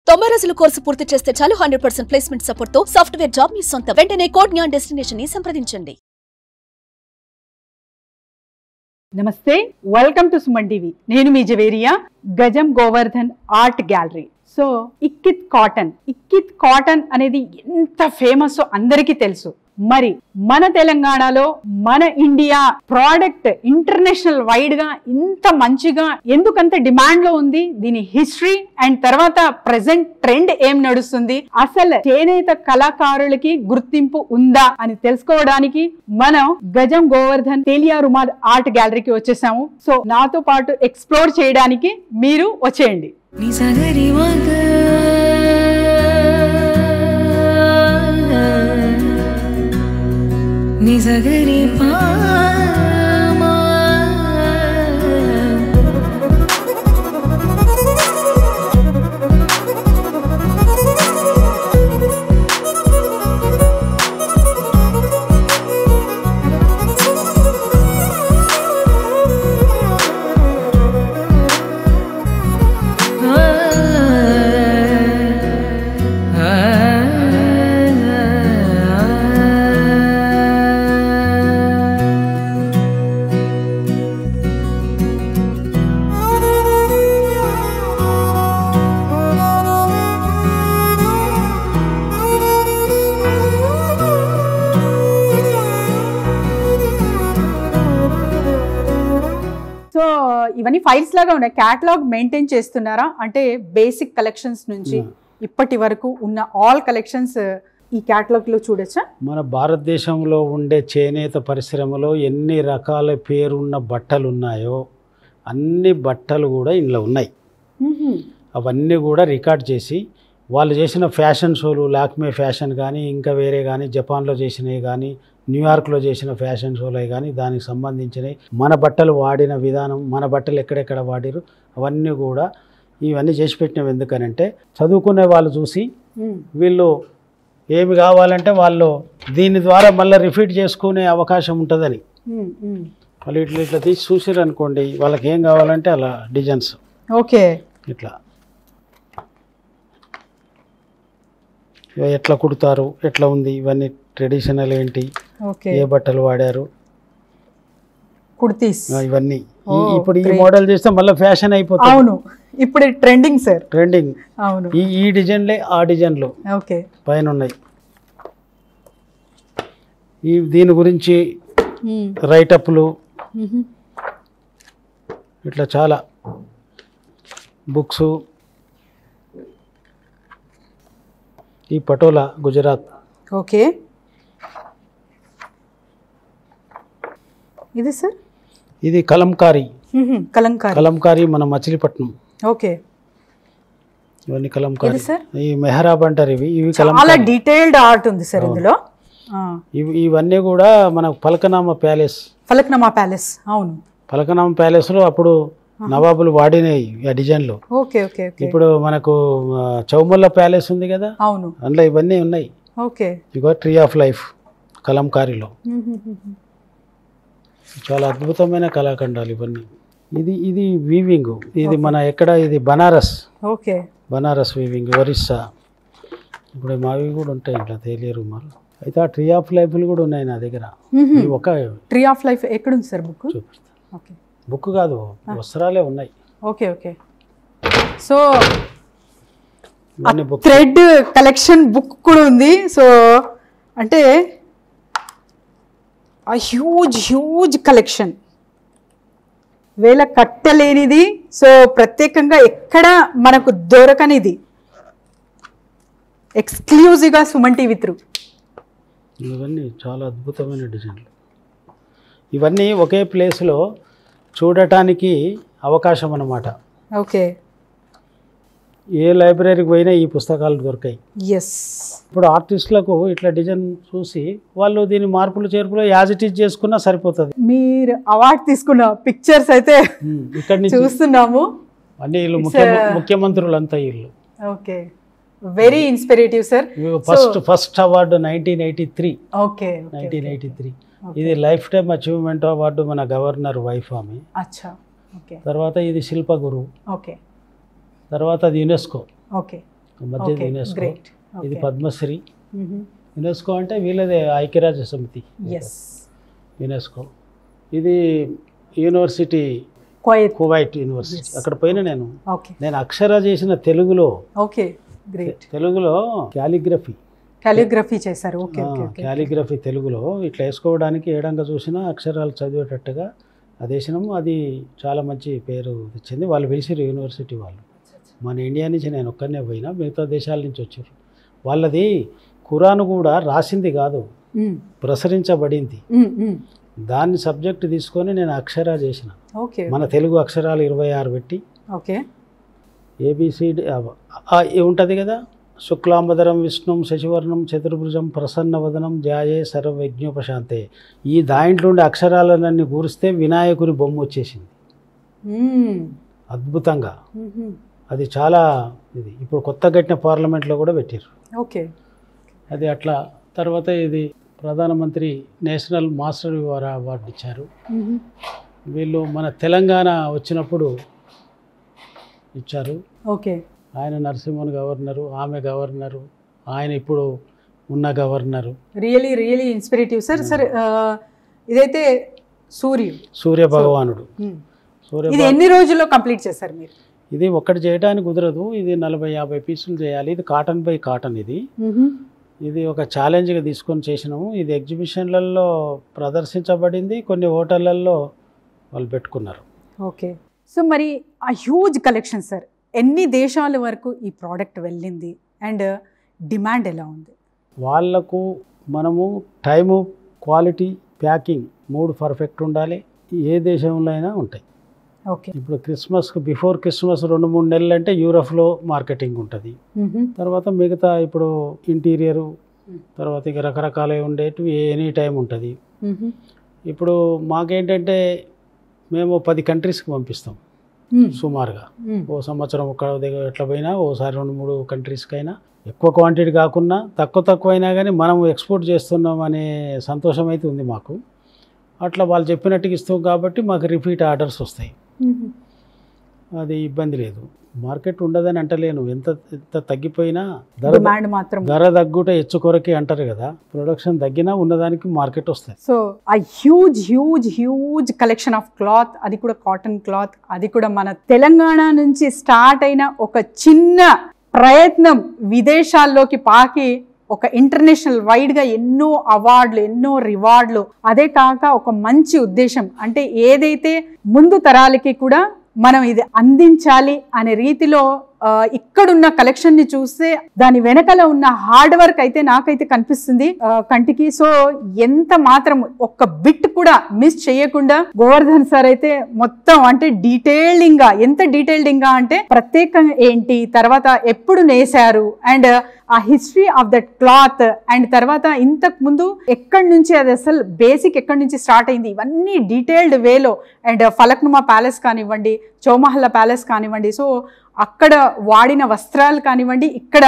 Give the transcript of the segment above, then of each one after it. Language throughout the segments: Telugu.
90 రోజుల కోర్సు పూర్తి చేస్తే చాలు 100% ప్లేస్మెంట్ సపోర్ట్ తో సాఫ్ట్వేర్ జాబ్ మీ సొంతం. వెంటనే కోడ్ జ్ఞాన్ డెస్టినేషన్ ని సంప్రదించండి. నమస్తే, వెల్కమ్ టు సుమన్ టీవీ. నేను మీ Javeria. Gajam Govardhan art gallery. So ikat cotton అనేది ఎంత ఫేమస్ అందరికీ తెలుసు. మరి మన తెలంగాణలో మన ఇండియా ప్రోడక్ట్ ఇంటర్నేషనల్ వైడ్ గా ఇంత మంచిగా ఎందుకంత డిమాండ్ లో ఉంది? దీని హిస్టరీ అండ్ తర్వాత ప్రెసెంట్ ట్రెండ్ ఏం నడుస్తుంది, అసలు చేనేత కళాకారులకి గుర్తింపు ఉందా అని తెలుసుకోవడానికి మనం గజం గోవర్ధన్ తేలియా రుమాల్ ఆర్ట్ గ్యాలరీకి వచ్చేసాము. సో నాతో పాటు ఎక్స్ప్లోర్ చేయడానికి మీరు వచ్చేయండి. నిజగరి పామా ఇవన్నీ ఫైల్స్ లాగా ఉన్నాయి. క్యాటలాగ్ మెయింటైన్ చేస్తున్నారా? అంటే బేసిక్ కలెక్షన్స్ నుంచి ఇప్పటి వరకు ఉన్న ఆల్ కలెక్షన్స్ ఈ క్యాటలాగ్ లో చూడొచ్చా? మన భారతదేశంలో ఉండే చేనేత పరిశ్రమలో ఎన్ని రకాల పేరున్న బట్టలు ఉన్నాయో అన్ని బట్టలు కూడా ఇందులో ఉన్నాయి. అవన్నీ కూడా రికార్డ్ చేసి వాళ్ళు చేసిన ఫ్యాషన్ షోలు, లాక్మే ఫ్యాషన్ కానీ ఇంకా వేరే కానీ జపాన్లో చేసినవి కానీ న్యూయార్క్లో చేసిన ఫ్యాషన్ షోలు కానీ దానికి సంబంధించినవి, మన బట్టలు వాడిన విధానం, మన బట్టలు ఎక్కడెక్కడ వాడిరు అవన్నీ కూడా ఇవన్నీ చేసి పెట్టినవి. ఎందుకనంటే చదువుకునే వాళ్ళు చూసి వీళ్ళు ఏమి కావాలంటే వాళ్ళు దీని ద్వారా మళ్ళీ రిపీట్ చేసుకునే అవకాశం ఉంటుందని వాళ్ళు ఇట్లా తీసి చూసారు అనుకోండి, వాళ్ళకి ఏం కావాలంటే అలా డిజైన్స్ ఓకే ఇట్లా ఎట్లా కుడతారు, ఎట్లా ఉంది, ఇవన్నీ ట్రెడిషనల్ ఏంటి, ఏ బట్టలు వాడారు, కుర్తీస్ ఇవన్నీ. ఇప్పుడు ఈ మోడల్ చేస్తే మళ్ళీ ఫ్యాషన్ అయిపోతుంది. అవును, ఇప్పుడు ట్రెండింగ్ సార్, ట్రెండింగ్. అవును, ఈ డిజైన్లే ఆ డిజైన్లు ఓకే పైన ఉన్నాయి. దీని గురించి రైటప్లు ఇట్లా చాలా బుక్స్. ఈ పటోలా గుజరాత్. ఓకే, ఇది సార్ ఇది కలంకారీ. కలంకారీ మన మచిలీపట్నం. ఓకే, ఇవన్నీ కలంకారీ. ఈ మెహరాబ్ అంటారు. ఇవి చాలా డీటెయిల్డ్ ఆర్ట్ ఉంది సార్ ఇందులో. ఇవన్నీ కూడా మన ఫలక్నామా ప్యాలెస్. అవును, ఫలక్నామా ప్యాలెస్ లో అప్పుడు నవాబులు వాడినాయి ఆ డిజైన్లు. Okay okay. ఇప్పుడు మనకు చౌమల్ల ప్యాలెస్ ఉంది కదా, అవును, అందులో ఇవన్నీ ఉన్నాయి. ఓకే, ఇగో ట్రీ ఆఫ్ లైఫ్ కలంకారీలో చాలా అద్భుతమైన కళాఖండాలు ఇవన్నీ. ఇది వీవింగ్. ఇది మన ఎక్కడ, ఇది బనారస్. Okay, Banaras weaving, Orissa. ఇప్పుడు మావి కూడా ఉంటాయి ఇట్లా తేలియా రుమాలు. అయితే ఆ ట్రీ ఆఫ్ లైఫ్లు కూడా ఉన్నాయి నా దగ్గర. ఒక ట్రీ ఆఫ్ లైఫ్ ఎక్కడుంది సార్? బుక్ చూపిస్తా. ఓకే, బుక్ కాదు, వస్త్రాలే ఉన్నాయి. Okay okay. So thread collection book కూడా ఉంది. సో అంటే ఆ హ్యూజ్ కలెక్షన్, వేల కట్టలేనిది. సో ప్రత్యేకంగా ఎక్కడ మనకు దొరకనిది, ఎక్స్క్లూజివ్గా సుమన్ టీవీ త్రూ. ఇవన్నీ చాలా అద్భుతమైన డిజైన్లు. ఇవన్నీ ఒకే ప్లేస్లో చూడటానికి అవకాశం అన్నమాట. ఓకే, ఏ లైబ్రరీకి పోయినా ఈ పుస్తకాలు దొరికాయి. ఎస్. ఇప్పుడు ఆర్టిస్టులకు ఇట్లా డిజైన్ చూసి వాళ్ళు దీని మార్పులు చేర్పులు యాజ్ ఇట్ ఈజ్ చేసుకున్నా సరిపోతుంది. మీరు అవార్డు తీసుకున్న పిక్చర్స్ అయితే ఇక్కడ నుంచి చూస్తున్నాము. అన్ని వీళ్ళు ముఖ్యమంత్రులంతా వీళ్ళు. Okay, very inspirative sir. First award 1983. Okay, 1983. ఇది లైఫ్ టైమ్ అచీవ్మెంట్ అవార్డు మన గవర్నర్ వైఫ్ ఆమె. అచ్చా, ఓకే. తర్వాత ఇది శిల్ప గురు. ఓకే. తర్వాత అది యునెస్కో. ఓకే. మధ్య యునెస్కో. ఇది పద్మశ్రీ. యునెస్కో అంటే వీళ్ళదే ఐక్యరాజ్య సమితి, యునెస్కో. ఇది యూనివర్సిటీ, కువైట్ యూనివర్సిటీ. అక్కడ పోయిన నేను అక్షర చేసిన తెలుగులో కాలిగ్రఫీ చేశారు. కాలిగ్రఫీ తెలుగులో ఇట్లా వేసుకోవడానికి ఏడంగా చూసినా అక్షరాలు చదివేటట్టుగా అది వేసినాము. అది చాలా మంచి పేరు తెచ్చింది. వాళ్ళు పిలిచిరు యూనివర్సిటీ వాళ్ళు. మన ఇండియా నుంచి నేను ఒక్కనే పోయినా, మిగతా దేశాల నుంచి వచ్చారు. వాళ్ళది ఖురాన్ కూడా రాసింది కాదు, ప్రసరించబడింది. దాన్ని సబ్జెక్ట్ తీసుకొని నేను అక్షర చేసిన. మన తెలుగు అక్షరాలు 26 పెట్టి ఏబిసిడి ఉంటుంది కదా. శుక్లాంబరధరం విష్ణుం శశివర్ణం చతుర్భుజం ప్రసన్నవదనం ధ్యాయే సర్వవిఘ్నోపశాంతే. ఈ దాంట్లో ఉండే అక్షరాలన్నీ కూరిస్తే వినాయకుని బొమ్మ వచ్చేసింది అద్భుతంగా. అది చాలా ఇది ఇప్పుడు కొత్త కట్టిన పార్లమెంట్లో కూడా పెట్టారు. అది అట్లా. తర్వాత ఇది ప్రధానమంత్రి నేషనల్ మాస్టర్ అవార్డు ఇచ్చారు. వీళ్ళు మన తెలంగాణ వచ్చినప్పుడు ఇచ్చారు. ఆయన నరసింహన్ గవర్నరు, ఆమె గవర్నరు, ఆయన ఇప్పుడు ఉన్న గవర్నరు. Really inspirative sir. ఇదైతే సూర్య భగవానుడు. ఇది ఎన్ని రోజుల్లో కంప్లీట్ చేశారు మీరు? ఇది ఒక్కటి చేయడానికి కుదరదు. ఇది 40-50 పీసులు చేయాలి. ఇది కాటన్ బై కాటన్. ఇది ఒక ఛాలెంజ్గా తీసుకొని చేసినాము. ఇది ఎగ్జిబిషన్లలో ప్రదర్శించబడింది, కొన్ని హోటళ్లలో వాళ్ళు పెట్టుకున్నారు. సో మరి ఆ హ్యూజ్ కలెక్షన్ సార్, ఎన్ని దేశాల వరకు ఈ ప్రోడక్ట్ వెళ్ళింది అండ్ డిమాండ్ ఎలా ఉంది? వాళ్లకు మనము టైము, క్వాలిటీ, ప్యాకింగ్ 3 పర్ఫెక్ట్ ఉండాలి. ఏ దేశంలో అయినా ఉంటాయి. ఇప్పుడు క్రిస్మస్కి బిఫోర్ క్రిస్మస్ 2-3 నెలలు అంటే యూరోప్లో మార్కెటింగ్ ఉంటుంది. తర్వాత మిగతా ఇప్పుడు ఇంటీరియరు, తర్వాత ఇక రకరకాలవి ఉండేటివి ఎనీ టైం ఉంటుంది. ఇప్పుడు మాకేంటంటే మేము 10 కంట్రీస్కి పంపిస్తాం సుమారుగా. ఓ సంవత్సరం ఒక్క దగ్గర ఎట్లా పోయినా ఓసారి 2-3 కంట్రీస్కి అయినా, ఎక్కువ క్వాంటిటీ కాకుండా తక్కువ అయినా కానీ మనం ఎక్స్పోర్ట్ చేస్తున్నాం అనే సంతోషం అయితే ఉంది మాకు. అట్లా వాళ్ళు చెప్పినట్టుగా ఇస్తాం కాబట్టి మాకు రిపీట్ ఆర్డర్స్ వస్తాయి. అది ఇబ్బంది లేదు. మార్కెట్ ఉండదని అంటలేను. ఎంత తగ్గిపోయినా ధర తగ్గుట హెచ్చు కొరకి అంటారు కదా. ప్రొడక్షన్ తగ్గినా ఉన్నదానికి మార్కెట్ వస్తుంది. సో ఆ హ్యూజ్ కలెక్షన్ ఆఫ్ క్లాత్, అది కూడా కాటన్ క్లాత్, అది కూడా మన తెలంగాణ నుంచి స్టార్ట్ అయిన ఒక చిన్న ప్రయత్నం విదేశాల్లోకి పాకి ఒక ఇంటర్నేషనల్ వైడ్గా ఎన్నో అవార్డులు, ఎన్నో రివార్డులు. అదే కాక ఒక మంచి ఉద్దేశం, అంటే ఏదైతే ముందు తరాలకి కూడా మనం ఇది అందించాలి అనే రీతిలో ఇక్కడున్న కలెక్షన్ ని చూస్తే దాని వెనకాల ఉన్న హార్డ్ వర్క్ అయితే నాకైతే కనిపిస్తుంది కంటికి. సో ఎంత మాత్రం ఒక్క బిట్ కూడా మిస్ చేయకుండా గోవర్ధన్ సార్ అయితే మొత్తం అంటే డీటెయిల్డింగ్ గా, ఎంత డీటెయిల్డింగ్ గా అంటే ప్రత్యేకంగా ఏంటి, తర్వాత ఎప్పుడు నేసారు అండ్ ఆ history of that cloth and తర్వాత ఇంతకు ముందు ఎక్కడి నుంచి అది అసలు బేసిక్ ఎక్కడి నుంచి స్టార్ట్ అయింది, ఇవన్నీ డీటెయిల్డ్ వేలో. అండ్ ఫలక్నుమా ప్యాలెస్ కానివ్వండి, చౌమహల్లా ప్యాలెస్ కానివ్వండి, సో అక్కడ వాడిన వస్త్రాలు కానివ్వండి, ఇక్కడ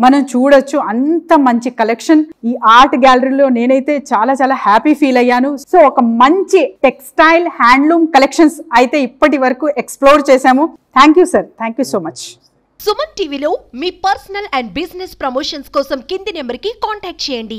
మనం చూడొచ్చు అంత మంచి కలెక్షన్ ఈ ఆర్ట్ గ్యాలరీలో. నేనైతే చాలా హ్యాపీ ఫీల్ అయ్యాను. సో ఒక మంచి టెక్స్టైల్ హ్యాండ్లూమ్ కలెక్షన్స్ అయితే ఇప్పటి వరకు ఎక్స్ప్లోర్ చేశాము. Thank you sir, thank you so much. Suman టీవీలో మీ పర్సనల్ అండ్ బిజినెస్ ప్రమోషన్స్ కోసం కింది నెంబర్కి కాంటాక్ట్ చేయండి.